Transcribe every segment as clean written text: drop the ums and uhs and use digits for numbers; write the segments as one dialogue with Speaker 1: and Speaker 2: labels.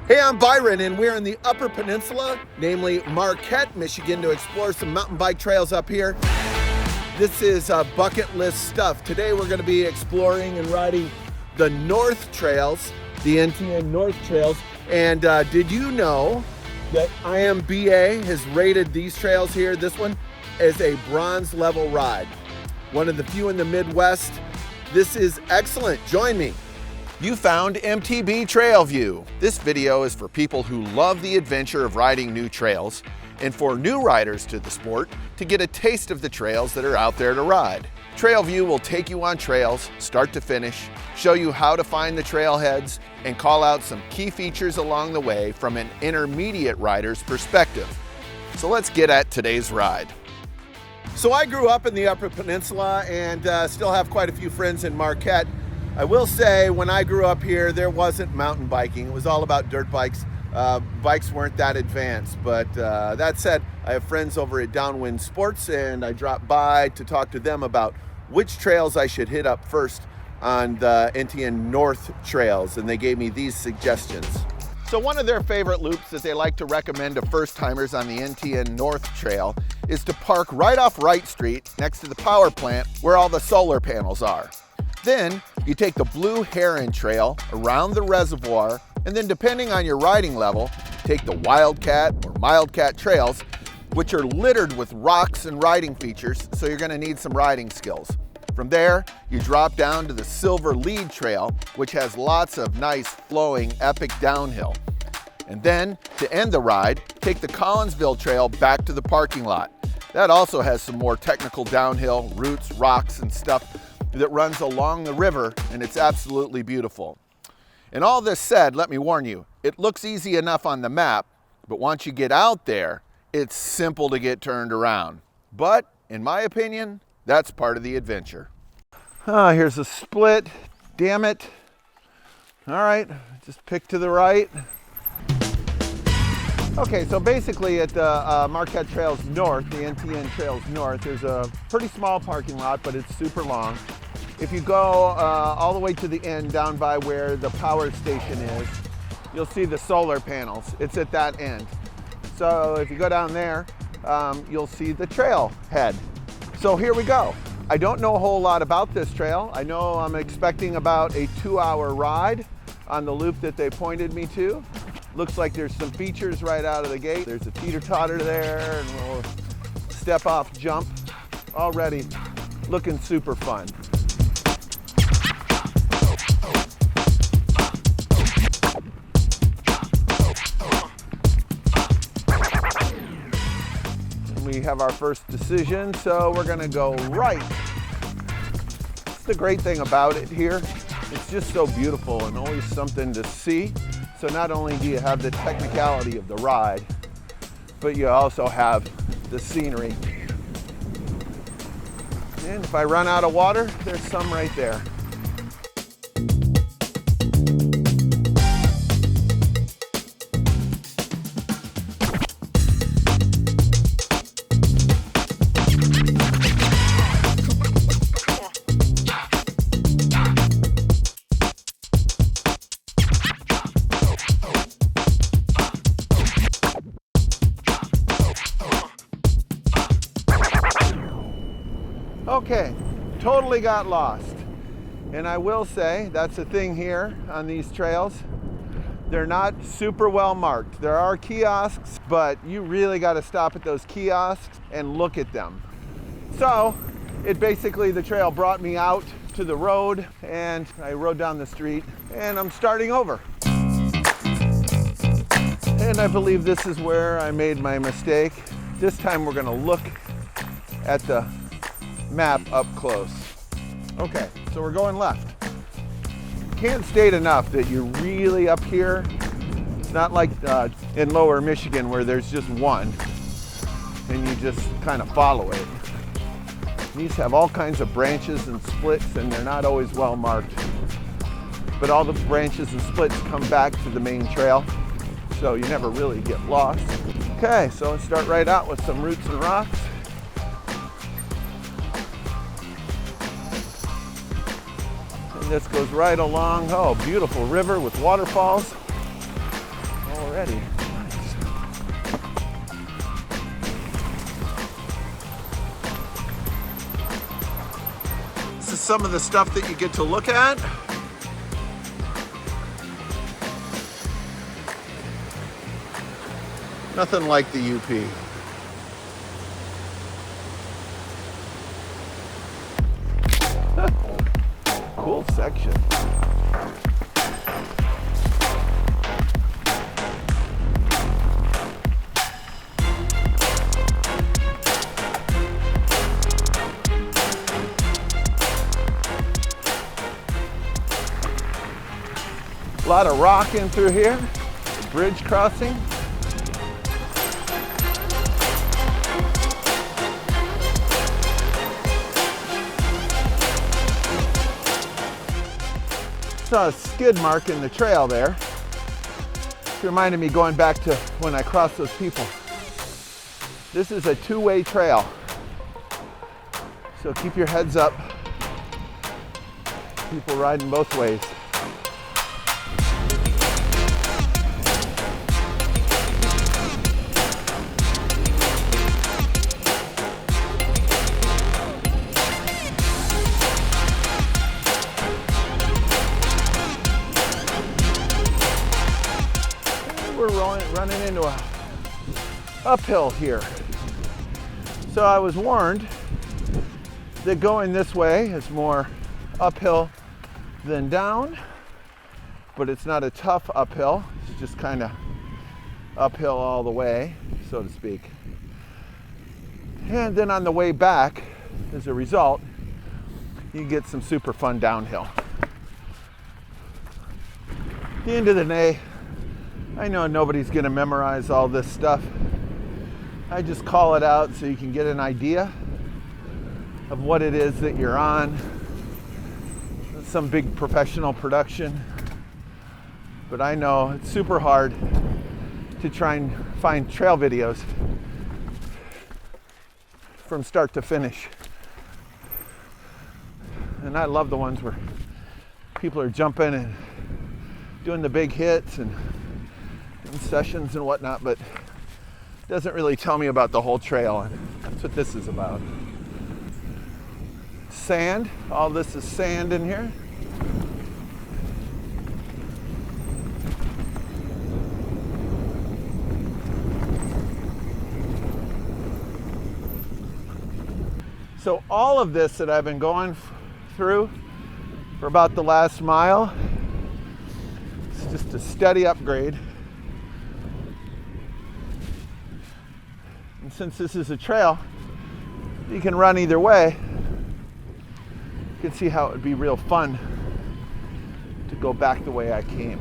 Speaker 1: Hey, I'm Byron, and we're in the Upper Peninsula, namely Marquette, Michigan, to explore some mountain bike trails up here. This is bucket list stuff. Today we're going to be exploring and riding the North Trails, the NTN North Trails. And did you know that IMBA has rated these trails here, this one, as a bronze level ride? One of the few in the Midwest. This is excellent. Join me. You found MTB Trailview. This video is for people who love the adventure of riding new trails and for new riders to the sport to get a taste of the trails that are out there to ride. Trailview will take you on trails, start to finish, show you how to find the trailheads, and call out some key features along the way from an intermediate rider's perspective. So let's get at today's ride. So I grew up in the Upper Peninsula and still have quite a few friends in Marquette. I will say when I grew up here, there wasn't mountain biking. It was all about dirt bikes. Bikes weren't that advanced, but that said, I have friends over at Downwind Sports and I dropped by to talk to them about which trails I should hit up first on the NTN North Trails, and they gave me these suggestions. So one of their favorite loops that they like to recommend to first timers on the NTN North Trail is to park right off Wright Street next to the power plant where all the solar panels are. Then you take the Blue Heron Trail around the reservoir, and then depending on your riding level, take the Wildcat or Mildcat trails, which are littered with rocks and riding features, so you're going to need some riding skills. From there, you drop down to the Silver Lead Trail, which has lots of nice flowing epic downhill. And then, to end the ride, take the Collinsville Trail back to the parking lot. That also has some more technical downhill, roots, rocks, and stuff that runs along the river, and it's absolutely beautiful. And all this said, let me warn you, it looks easy enough on the map, but once you get out there, it's simple to get turned around. But, in my opinion, that's part of the adventure. Here's a split, damn it. All right, just pick to the right. Okay, so basically at the Marquette Trails North, the NTN Trails North, there's a pretty small parking lot, but it's super long. If you go all the way to the end down by where the power station is, you'll see the solar panels. It's at that end. So if you go down there, you'll see the trail head. So here we go. I don't know a whole lot about this trail. I know I'm expecting about a 2-hour ride on the loop that they pointed me to. Looks like there's some features right out of the gate. There's a teeter-totter there and a little step-off jump. Already looking super fun. We have our first decision, so we're gonna go right. That's the great thing about it here. It's just so beautiful and always something to see. So not only do you have the technicality of the ride, but you also have the scenery. And if I run out of water, there's some right there. Okay, totally got lost. And I will say, that's the thing here on these trails. They're not super well marked. There are kiosks, but you really got to stop at those kiosks and look at them. So, the trail brought me out to the road and I rode down the street and I'm starting over. And I believe this is where I made my mistake. This time we're gonna look at the map up close. Okay, so we're going left. Can't state enough that you're really up here. It's not like in lower Michigan where there's just one and you just kind of follow it. These have all kinds of branches and splits and they're not always well marked. But all the branches and splits come back to the main trail, so you never really get lost. Okay, so let's start right out with some roots and rocks. And this goes right along, oh, beautiful river with waterfalls. already. Nice. This is some of the stuff that you get to look at. Nothing like the UP. Cool section. A lot of rock in through here, the bridge crossing. Saw a skid mark in the trail there. It reminded me going back to when I crossed those people. This is a two-way trail, so keep your heads up. People riding both ways. Running into a uphill here. So I was warned that going this way is more uphill than down, but it's not a tough uphill. It's just kind of uphill all the way, so to speak. And then on the way back, as a result, you get some super fun downhill. At the end of the day, I know nobody's going to memorize all this stuff. I just call it out so you can get an idea of what it is that you're on. It's some big professional production, but I know it's super hard to try and find trail videos from start to finish. And I love the ones where people are jumping and doing the big hits and sessions and whatnot, but it doesn't really tell me about the whole trail, and that's what this is about. Sand, all this is sand in here. So all of this that I've been going through for about the last mile, it's just a steady upgrade. And since this is a trail, you can run either way. You can see how it would be real fun to go back the way I came.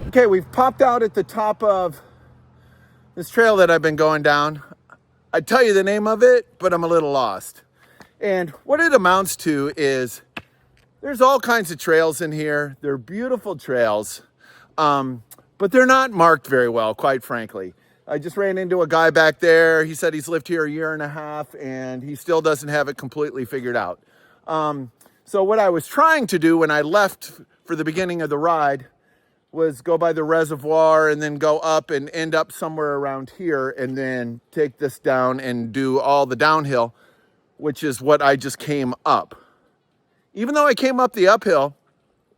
Speaker 1: Okay, we've popped out at the top of this trail that I've been going down. I'd tell you the name of it, but I'm a little lost. And what it amounts to is there's all kinds of trails in here. They're beautiful trails, but they're not marked very well, quite frankly. I just ran into a guy back there. He said he's lived here a year and a half and he still doesn't have it completely figured out. So what I was trying to do when I left for the beginning of the ride was go by the reservoir and then go up and end up somewhere around here and then take this down and do all the downhill, which is what I just came up. Even though I came up the uphill,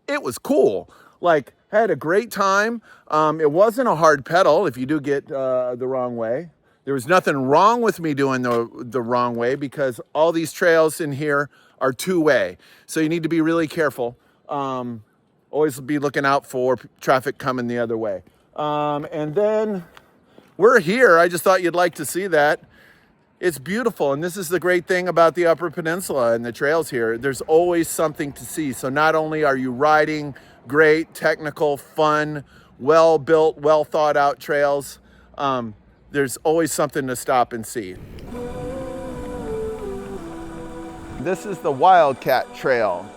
Speaker 1: it was cool. Like, I had a great time. It wasn't a hard pedal if you do get the wrong way. There was nothing wrong with me doing the wrong way because all these trails in here are two-way. So you need to be really careful. Always be looking out for traffic coming the other way. And then we're here. I just thought you'd like to see that. It's beautiful. And this is the great thing about the Upper Peninsula and the trails here. There's always something to see. So not only are you riding great, technical, fun, well-built, well-thought-out trails, there's always something to stop and see. This is the Wildcat Trail.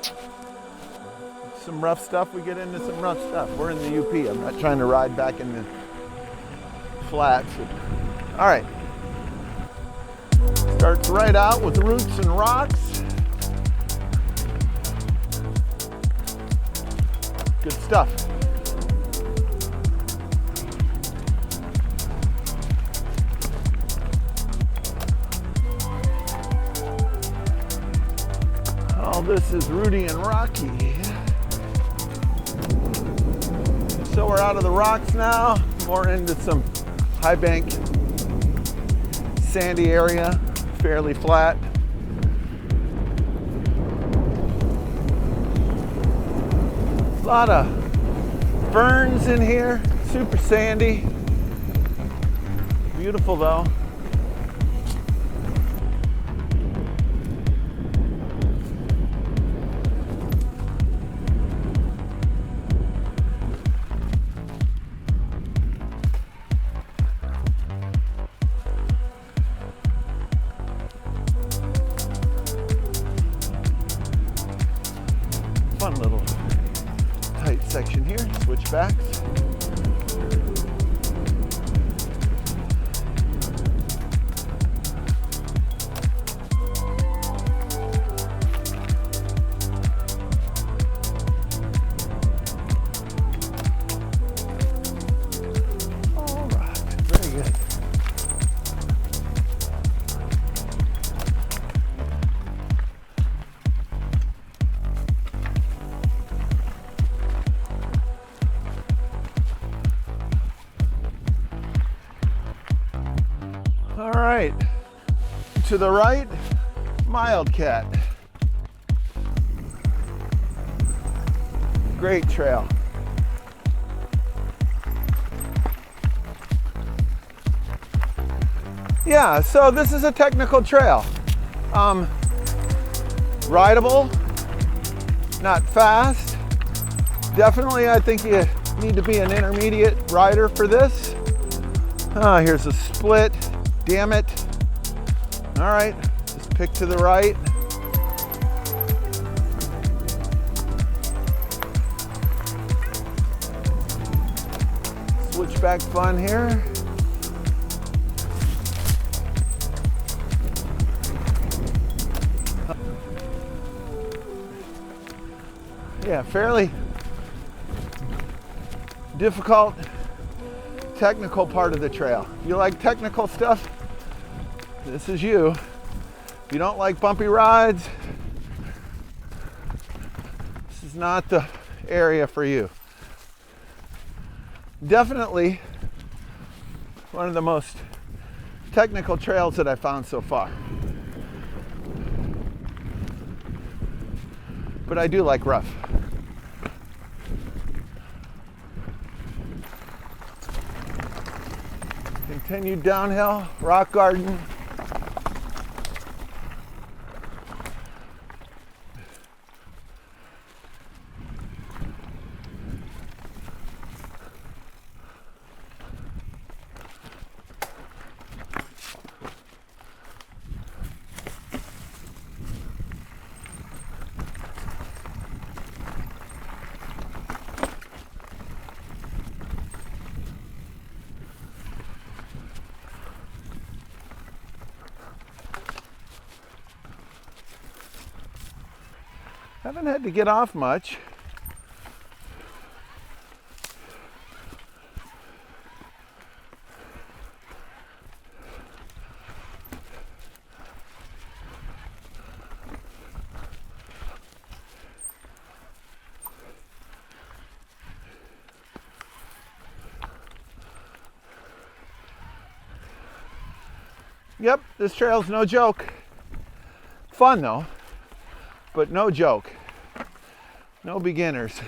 Speaker 1: Some rough stuff, we get into some rough stuff. We're in the UP. I'm not trying to ride back in the flats. All right. Starts right out with roots and rocks. Good stuff. All this is rooty and rocky. So we're out of the rocks now, more into some high bank, sandy area, fairly flat. A lot of ferns in here, super sandy. Beautiful though. Fun little tight section here, switchbacks. All right, very good. All right, to the right, Mildcat. Great trail. Yeah, so this is a technical trail. Rideable, not fast. Definitely, I think you need to be an intermediate rider for this. Here's a split. Damn it. All right, just pick to the right. Switchback fun here. Yeah, fairly difficult, technical part of the trail. If you like technical stuff, this is you. If you don't like bumpy rides, this is not the area for you. Definitely one of the most technical trails that I found so far. But I do like rough. Continue downhill, rock garden. Haven't had to get off much. Yep, this trail's no joke. Fun though, but no joke. No beginners.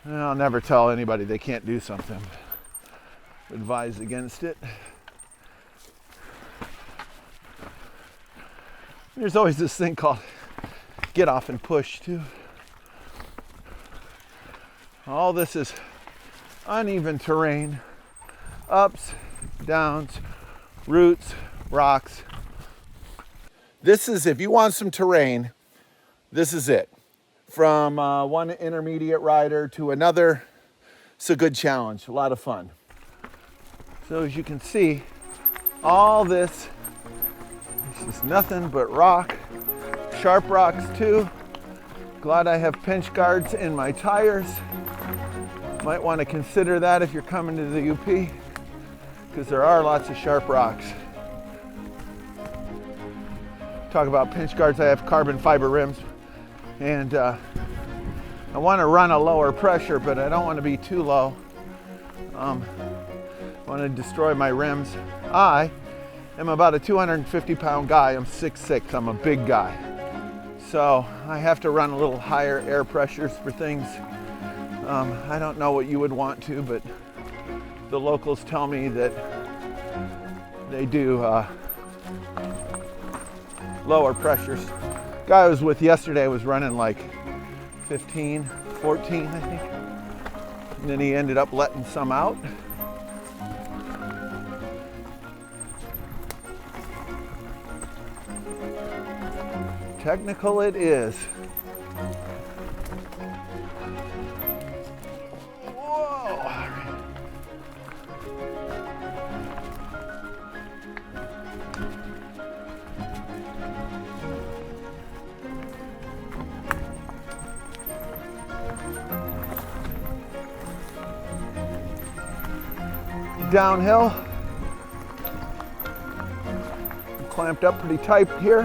Speaker 1: I'll never tell anybody they can't do something. Advise against it. There's always this thing called get off and push too. All this is uneven terrain. Ups, downs, roots, rocks. This is, if you want some terrain, this is it. From one intermediate rider to another, it's a good challenge, a lot of fun. So as you can see, all this is nothing but rock, sharp rocks too. Glad I have pinch guards in my tires. Might want to consider that if you're coming to the UP, because there are lots of sharp rocks. talk about pinch guards. I have carbon fiber rims, and I want to run a lower pressure, but I don't want to be too low. I want to destroy my rims. I am about a 250-pound guy. I'm 6'6". I'm a big guy. So I have to run a little higher air pressures for things. I don't know what you would want to, but the locals tell me that they do lower pressures. Guy I was with yesterday was running like 15, 14, I think. And then he ended up letting some out. Technical it is. Whoa. Downhill. I'm clamped up pretty tight here.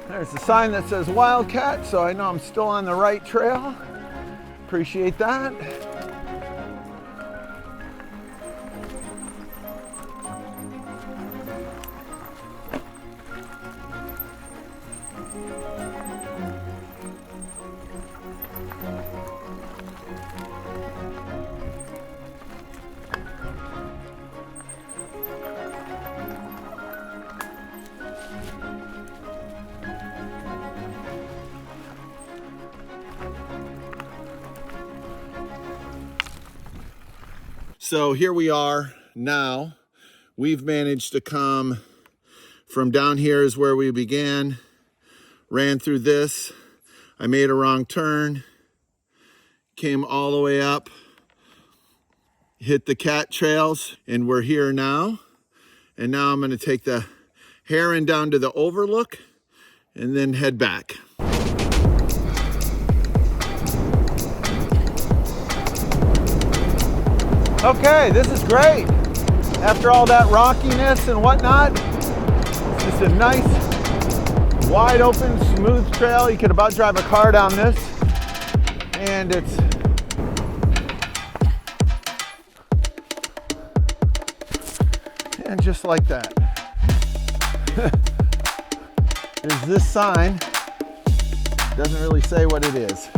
Speaker 1: There's a sign that says Wildcat, so I know I'm still on the right trail. Appreciate that. So here we are now. We've managed to come from down here is where we began, ran through this. I made a wrong turn, came all the way up, hit the cat trails, and we're here now. And now I'm gonna take the Heron down to the overlook and then head back. Okay, this is great. After all that rockiness and whatnot, it's just a nice, wide open, smooth trail. You could about drive a car down this. And it's and just like that. There's this sign. Doesn't really say what it is.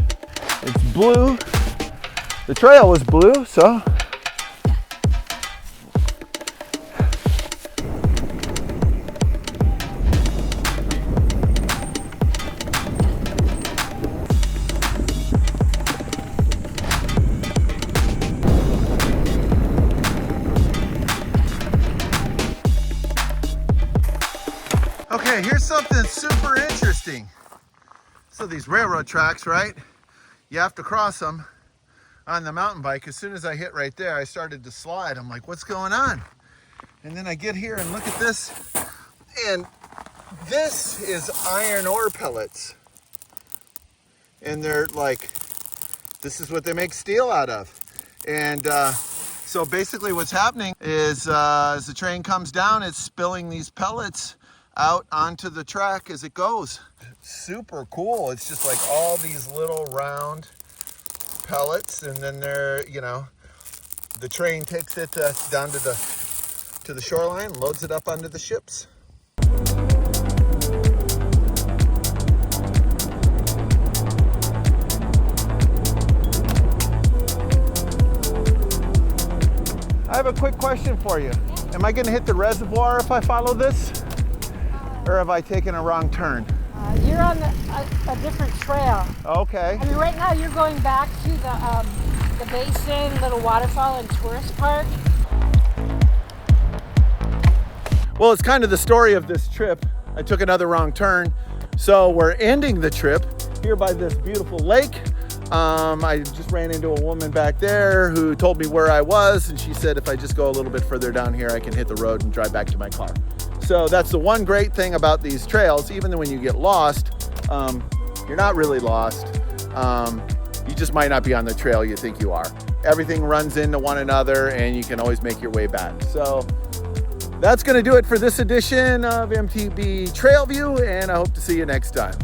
Speaker 1: It's blue. The trail was blue, so okay, here's something super interesting. So these railroad tracks, right? You have to cross them on the mountain bike. As soon as I hit right there, I started to slide. I'm like, what's going on? And then I get here and look at this. And this is iron ore pellets. And they're like, this is what they make steel out of. And so basically what's happening is as the train comes down, it's spilling these pellets out onto the track as it goes. Super cool. It's just like all these little round pellets, and then they're, you know, the train takes it down to the shoreline, loads it up onto the ships. I have a quick question for you. Am I going to hit the reservoir if I follow this? Or have I taken a wrong turn?
Speaker 2: You're on a different trail.
Speaker 1: Okay.
Speaker 2: I mean, right now you're going back to the basin, little waterfall and tourist park.
Speaker 1: Well, it's kind of the story of this trip. I took another wrong turn. So we're ending the trip here by this beautiful lake. I just ran into a woman back there who told me where I was, and she said if I just go a little bit further down here, I can hit the road and drive back to my car. So that's the one great thing about these trails. Even when you get lost, you're not really lost. You just might not be on the trail you think you are. Everything runs into one another and you can always make your way back. So that's gonna do it for this edition of MTB Trailview, and I hope to see you next time.